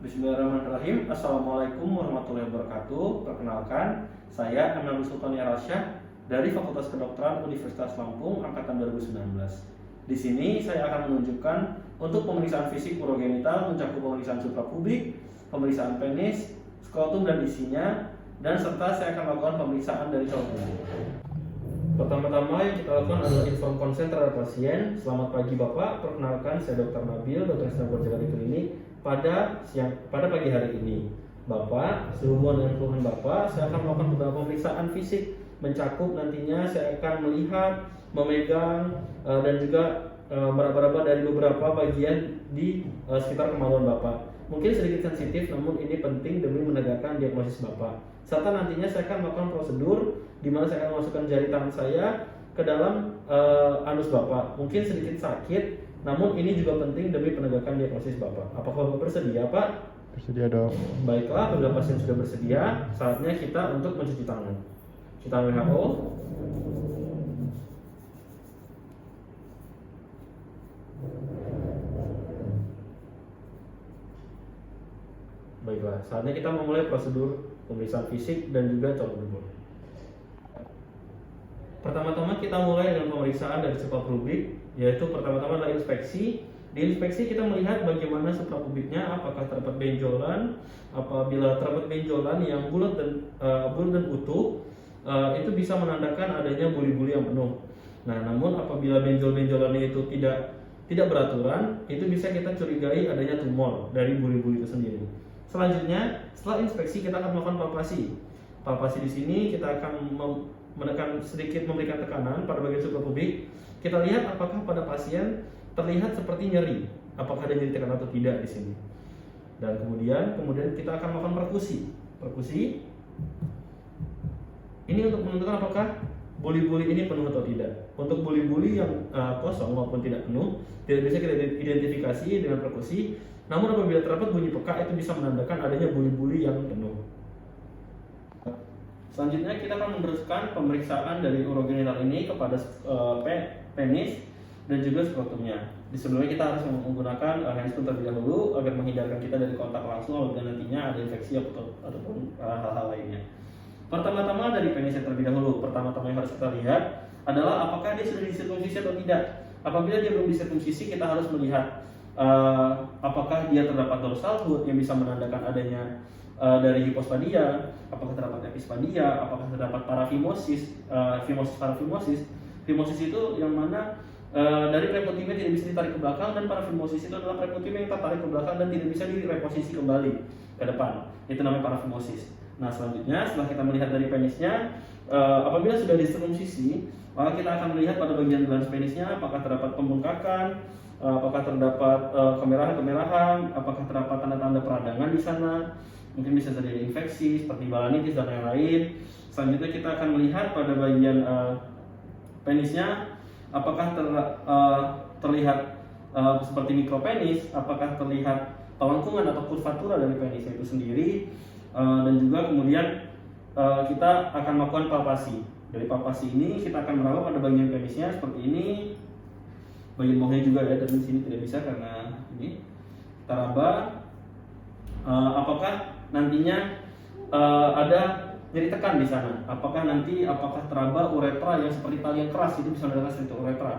Bismillahirrahmanirrahim. Assalamualaikum warahmatullahi wabarakatuh. Perkenalkan, saya Anand Sultani Rasyah dari Fakultas Kedokteran Universitas Lampung angkatan 2019. Di sini saya akan menunjukkan untuk pemeriksaan fisik urogenital mencakup pemeriksaan suprapubik, pemeriksaan penis, skrotum dan isinya, dan serta saya akan melakukan pemeriksaan dari cowok tubuh. Pertama-tama yang kita lakukan adalah inform konsen terhadap pasien. Selamat pagi Bapak, perkenalkan saya Dr. Nabil, dokter yang berjaga di klinik pada pagi hari ini. Bapak, sehubungan dengan keluhan Bapak, saya akan melakukan beberapa pemeriksaan fisik mencakup nantinya saya akan melihat, memegang dan juga meraba-raba dari beberapa bagian di sekitar kemaluan Bapak. Mungkin sedikit sensitif, namun ini penting demi menegakkan diagnosis Bapak. Serta nantinya saya akan melakukan prosedur di mana saya akan masukkan jari tangan saya ke dalam anus Bapak. Mungkin sedikit sakit, namun ini juga penting demi penegakan diagnosis Bapak. Apakah Bapak bersedia, Pak? Bersedia, Dok. Baiklah, apabila pasien sudah bersedia, saatnya kita untuk mencuci tangan. Cuci tangan WHO. Baiklah, saatnya kita memulai prosedur pemeriksaan fisik dan juga colok tubuh. Pertama-tama kita mulai dengan pemeriksaan dari suprapubik, yaitu pertama-tama adalah inspeksi. Di inspeksi kita melihat bagaimana suprapubiknya, apakah terdapat benjolan. Apabila terdapat benjolan yang bulat dan utuh, itu bisa menandakan adanya buli-buli yang penuh. Nah, namun apabila benjol-benjolannya itu tidak beraturan, itu bisa kita curigai adanya tumor dari buli-buli itu sendiri. Selanjutnya, setelah inspeksi kita akan melakukan palpasi. Palpasi di sini kita akan memberikan tekanan pada bagian suprapubik. Kita lihat apakah pada pasien terlihat seperti nyeri, apakah ada nyeri tekan atau tidak di sini. Dan kemudian kita akan melakukan perkusi. Perkusi ini untuk menentukan apakah buli-buli ini penuh atau tidak. Untuk buli-buli yang kosong maupun tidak penuh tidak bisa kita identifikasi dengan perkusi. Namun apabila terdapat bunyi peka, itu bisa menandakan adanya buli-buli yang penuh. Selanjutnya kita akan meneruskan pemeriksaan dari urogenital ini kepada penis dan juga skrotumnya. Di sebelumnya kita harus menggunakan handscoon terlebih dahulu agar menghindarkan kita dari kontak langsung apabila nantinya ada infeksi ataupun hal-hal lainnya. Pertama-tama dari penisnya terlebih dahulu. Pertama-tama yang harus kita lihat adalah apakah dia sudah disirkumsisi atau tidak. Apabila dia belum disirkumsisi, kita harus melihat apakah dia terdapat dorsal hood yang bisa menandakan adanya dari hipospadia, apakah terdapat epispadia, apakah terdapat parafimosis, parafimosis. Fimosis itu yang mana dari preputimnya tidak bisa ditarik ke belakang, dan parafimosis itu adalah preputimnya yang tertarik ke belakang dan tidak bisa direposisi kembali ke depan. Itu namanya parafimosis. Nah, selanjutnya setelah kita melihat dari penisnya, apabila sudah disirkumsisi, maka kita akan melihat pada bagian glans penisnya apakah terdapat pembengkakan, apakah terdapat kemerahan, apakah terdapat tanda-tanda peradangan di sana, mungkin bisa terjadi infeksi seperti balanitis dan lain-lain. Selanjutnya kita akan melihat pada bagian penisnya apakah terlihat seperti mikropenis, apakah terlihat pelengkungan atau kurvatura dari penisnya itu sendiri, dan juga kemudian kita akan melakukan palpasi. Dari palpasi ini kita akan meraba pada bagian penisnya seperti ini. Bagian bawahnya juga ya, dan di sini tidak bisa karena ini kita raba. Apakah nantinya ada nyeri tekan di sana? Apakah teraba uretra yang seperti tali yang keras, itu bisa menandakan seperti uretra.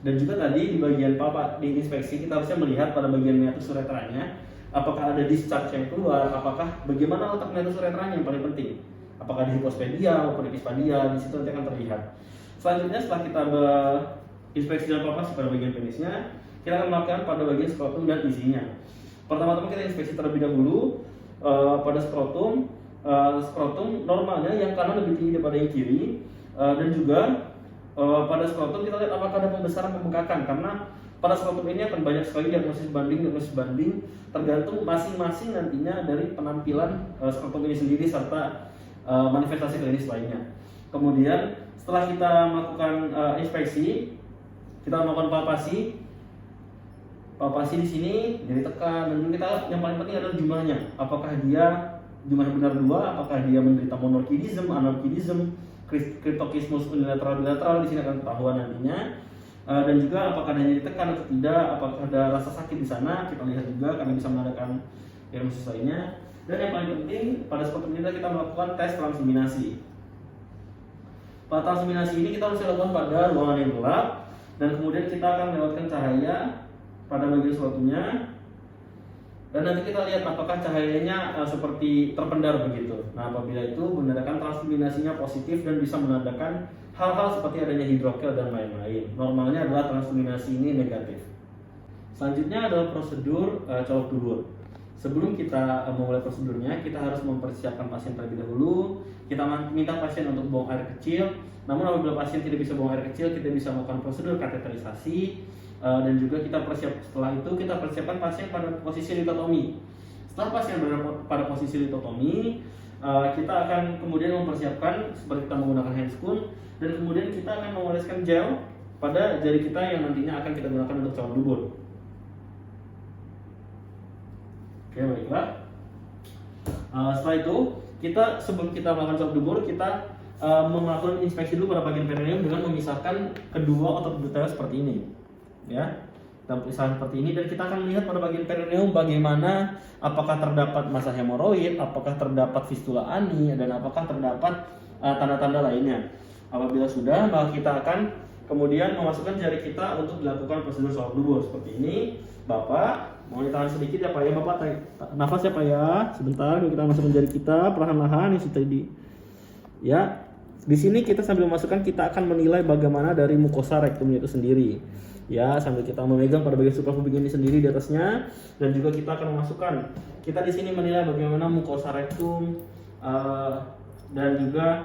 Dan juga tadi di bagian di inspeksi kita harusnya melihat pada bagian meatus uretranya, apakah ada discharge yang keluar, bagaimana letak meatus uretranya yang paling penting. Apakah di hipospadia maupun epispadia, di situ nanti akan terlihat. Selanjutnya setelah kita inspeksi dan palpasi pada bagian penisnya, kita akan melakukan pada bagian skrotum dan isinya. Pertama-tama kita inspeksi terlebih dahulu pada skrotum. Skrotum normalnya yang kanan lebih tinggi daripada yang kiri, dan juga pada skrotum kita lihat apakah ada pembesaran pembengkakan, karena pada skrotum ini akan banyak sekali diagnosis banding tergantung masing-masing nantinya dari penampilan skrotum ini sendiri serta manifestasi klinis lainnya. Kemudian setelah kita melakukan inspeksi, kita melakukan palpasi di sini jadi tekan, dan kita yang paling penting adalah jumlahnya. Apakah dia jumlahnya benar 2, apakah dia menderita monorkidism, anorkidism, cryptokismus unilateral bilateral, di sini akan ketahuan nantinya. Dan juga apakah ada nyeri tekan atau tidak, apakah ada rasa sakit di sana, kita lihat juga karena bisa menandakan ilmu lainnya. Dan yang paling penting pada skrotum kita melakukan tes translluminasi. Pada translluminasi ini kita harus lakukan pada ruangan yang gelap, dan kemudian kita akan melewatkan cahaya pada bagian skrotumnya, dan nanti kita lihat apakah cahayanya seperti terpendar begitu. Nah, apabila itu menandakan translluminasinya positif dan bisa menandakan hal-hal seperti adanya hidrokel dan lain-lain. Normalnya adalah translluminasi ini negatif. Selanjutnya adalah prosedur colok dubur. Sebelum kita memulai prosedurnya, kita harus mempersiapkan pasien terlebih dahulu. Kita minta pasien untuk buang air kecil. Namun apabila pasien tidak bisa buang air kecil, kita bisa melakukan prosedur kateterisasi. Dan juga setelah itu kita persiapkan pasien pada posisi litotomi. Setelah pasien berada pada posisi litotomi, kita akan kemudian mempersiapkan seperti kita menggunakan handscoon, dan kemudian kita akan mengoleskan gel pada jari kita yang nantinya akan kita gunakan untuk colok dubur. Oke, baiklah. Setelah itu, sebelum kita melakukan colok dubur, kita melakukan inspeksi dulu pada bagian perineum dengan memisahkan kedua otot detail seperti ini. Ya, kita pisahkan seperti ini, dan kita akan melihat pada bagian perineum bagaimana apakah terdapat massa hemoroid, apakah terdapat fistula ani, dan apakah terdapat tanda-tanda lainnya. Apabila sudah, maka kita akan kemudian memasukkan jari kita untuk dilakukan prosedur colok dubur seperti ini. Bapak, mau ditahan sedikit ya Pak ya, Bapak tarik nafas ya Pak ya. Sebentar, kita masukkan jari kita perlahan-lahan yang tadi. Ya, di sini kita sambil memasukkan, kita akan menilai bagaimana dari mukosa rektumnya itu sendiri. Ya, sambil kita memegang pada bagian suprapubik ini sendiri di atasnya, dan juga kita akan memasukkan. Kita di sini menilai bagaimana mukosa rektum dan juga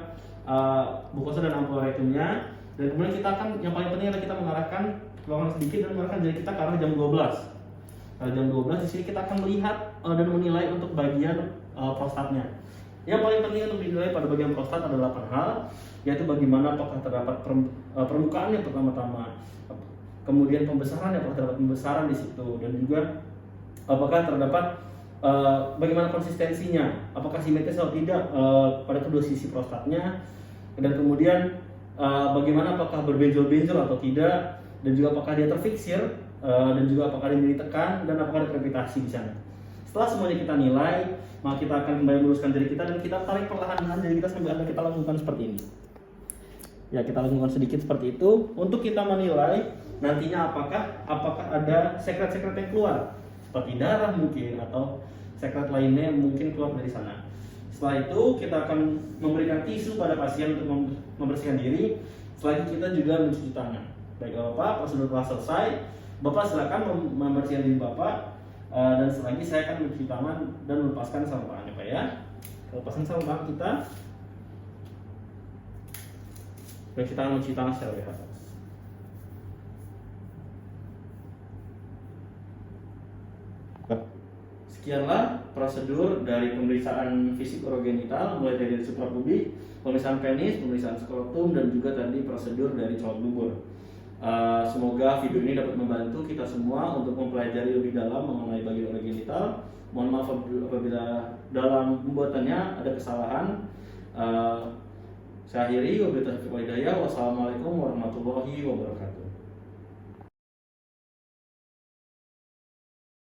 mukosa dan ampula rektumnya. Dan kemudian kita akan, yang paling penting adalah kita mengarahkan ruangan sedikit dan mengarahkan jari kita ke arah jam 12. Jam 12 di sini kita akan melihat dan menilai untuk bagian prostatnya. Yang paling penting untuk dinilai pada bagian prostat adalah 8 hal, yaitu bagaimana apakah terdapat permukaannya pertama-tama, kemudian pembesaran, apakah terdapat pembesaran di situ, dan juga apakah terdapat bagaimana konsistensinya, apakah simetris atau tidak pada kedua sisi prostatnya, dan kemudian bagaimana apakah berbenjol-benjol atau tidak, dan juga apakah dia terfiksir, dan juga apakah dia ditekan, dan apakah ada krepitasi di sana. Setelah semuanya kita nilai, maka kita akan kembali meluruskan jari kita, dan kita tarik perlahan-lahan jari kita sambil kita lakukan seperti ini. Ya, kita lakukan sedikit seperti itu untuk kita menilai nantinya apakah ada sekret-sekret yang keluar, seperti darah mungkin, atau sekret lainnya yang mungkin keluar dari sana. Setelah itu kita akan memberikan tisu pada pasien untuk membersihkan diri. Setelah itu kita juga mencuci tangan. Baik Bapak, prosedur telah selesai. Bapak silakan membersihkan diri Bapak, dan setelah ini saya akan mencuci tangan dan melepaskan sarung tangannya Pak ya. Lepaskan sarung tangan kita. Baik, kita akan mencuci tangan secara bertahap. Sekianlah prosedur dari pemeriksaan fisik urogenital, mulai dari suprapubik, pemeriksaan penis, pemeriksaan skrotum, dan juga tadi prosedur dari colok dubur. Semoga video ini dapat membantu kita semua untuk mempelajari lebih dalam mengenai bagian urogenital. Mohon maaf apabila dalam pembuatannya ada kesalahan. Saya akhiri, wabillahi taufiq wal hidayah. Wassalamualaikum warahmatullahi wabarakatuh.